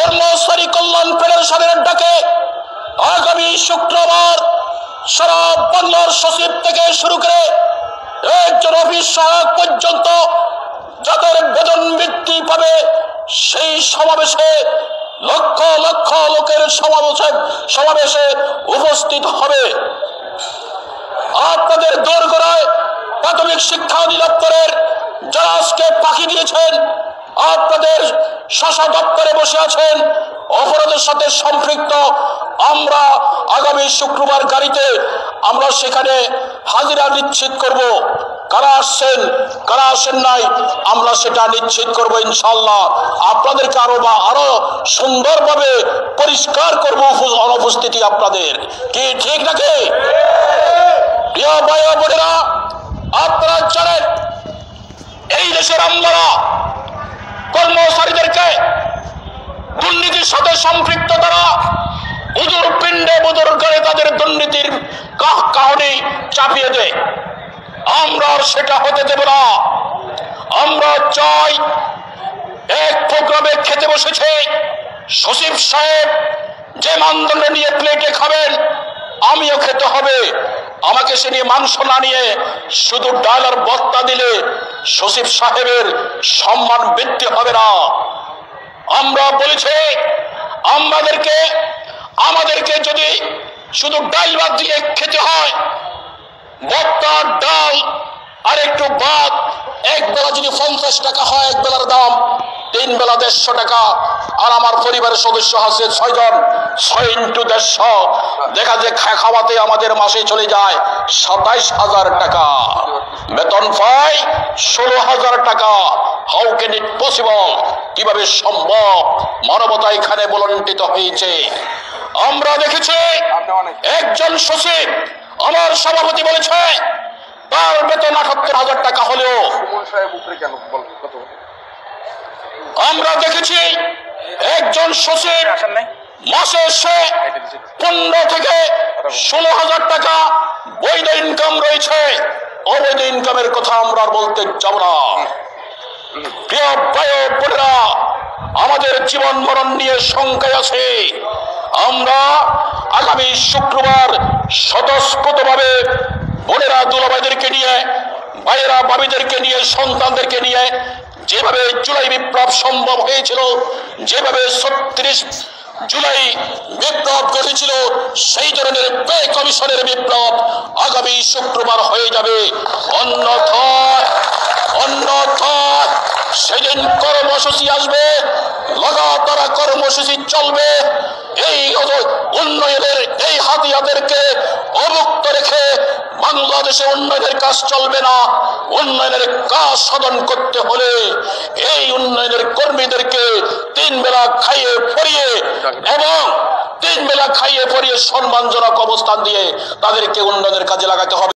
কর্মচারী কল্যাণ ফেডারেশনের ডাকে আগামী শুক্রবার সারা বাংলার সচিব থেকে শুরু করে একজন অফিস সহায়ক পর্যন্ত যাদের বেতন বৃদ্ধি পাবে সেই সমাবেশে লক্ষ লক্ষ লোকের সমাবেশে উপস্থিত হবে। আপনাদের দোরগোড়ায় প্রাথমিক শিক্ষা অধিদপ্তরের যারা আজকে পাখি দিয়েছেন, আপনাদের শাসা দপ্তরে বসে আছেন, অপরাধের সাথে সম্পৃক্ত, আমরা আগামী শুক্রবার গাড়িতে আমরা সেখানে হাজিরা নিশ্চিত করব। কারা আসছেন কারা আসেন নাই আমরা সেটা নিশ্চিত করব ইনশাআল্লাহ। আপনাদেরকে আরো সুন্দরভাবে পরিষ্কার করব অনুপস্থিতি আপনাদের। কি ঠিক নাকি? প্রিয় ভাই ও বোনেরা, আপনারা জানেন এই দেশের আমলারা কর্মচারীদেরকে দুর্নীতির সাথে সম্পৃক্ত তারা উদুর পিণ্ডে বুদুর করে তাদের দুর্নীতির কাহিনী চাপিয়ে দেয়। আমরা সেটা হতে দেব না। আমরা চাই এক প্রোগ্রামে খেতে বসেছে সচিব সাহেব যে মানদণ্ড নিয়ে প্লেটে খাবেন আমিও খেতে হবে। আমাকে সে নিয়ে মাংস না নিয়ে শুধু ডাল আর ভর্তা দিলে সচিব সাহেবের সম্মান বৃদ্ধি হবে না। আমরা বলেছি আমাদেরকে যদি শুধু ডাল ভাত দিয়ে খেতে হয়, ভর্তা ডাল আর একটু ভাত, এক বেলা যদি 50 টাকা হয় এক বেলার দাম, 3 বেলা 150 টাকা। আর আমার পরিবারের সদস্য আছে 6 জন, 6 ইন্টু 150 দেখা যায় খাওয়াতে আমাদের মাসে চলে যায় 27,000 টাকা। বেতন পাই 16,000 টাকা। How can it possible? কিভাবে সম্ভব? মানবতা এখানে বলন্টিত হয়েছে। আমরা দেখেছি একজন সচিব, আমার সভাপতি বলেছে তার বেতন 78,000 টাকা হলেও আমরা দেখেছি একজন সচিব মাসে সে 15 থেকে 16,000 টাকা বৈধ ইনকাম রয়েছে। অবৈধ ইনকামের কথা আমরা বলতে যাব না। প্রিয় ভাই ও বোনেরা, আমাদের জীবন মরণ নিয়ে শঙ্কায় আছে। আমরা আগামী শুক্রবার স্বতঃস্ফূর্তভাবে বোনেরা দুলাভাইদেরকে নিয়ে, ভাইয়েরা ভাবিদেরকে নিয়ে, সন্তানদেরকে নিয়ে যেভাবে জুলাই বিপ্লব সম্ভব হয়েছিল, যেভাবে 36 জুলাই বিপ্লব ঘটেছিল, সেই ধরনের পে কমিশনের বিপ্লব আগামী শুক্রবার হয়ে যাবে। অন্যথায় সেদিন কর্মসূচি আসবে, লাগাতার কর্মসূচি চলবে। এই উন্নয়নের এই হাতিয়াদেরকে অবুক্ত রেখে বাংলাদেশে উন্নয়নের কাজ চলবে না। উন্নয়নের কাজ সাধন করতে হলে এই উন্নয়নের কর্মীদেরকে 3 বেলা খাইয়ে পরিয়ে এবং 3 বেলা খাইয়ে পরিয়ে সম্মানজনক অবস্থান দিয়ে তাদেরকে উন্নয়নের কাজে লাগাতে হবে।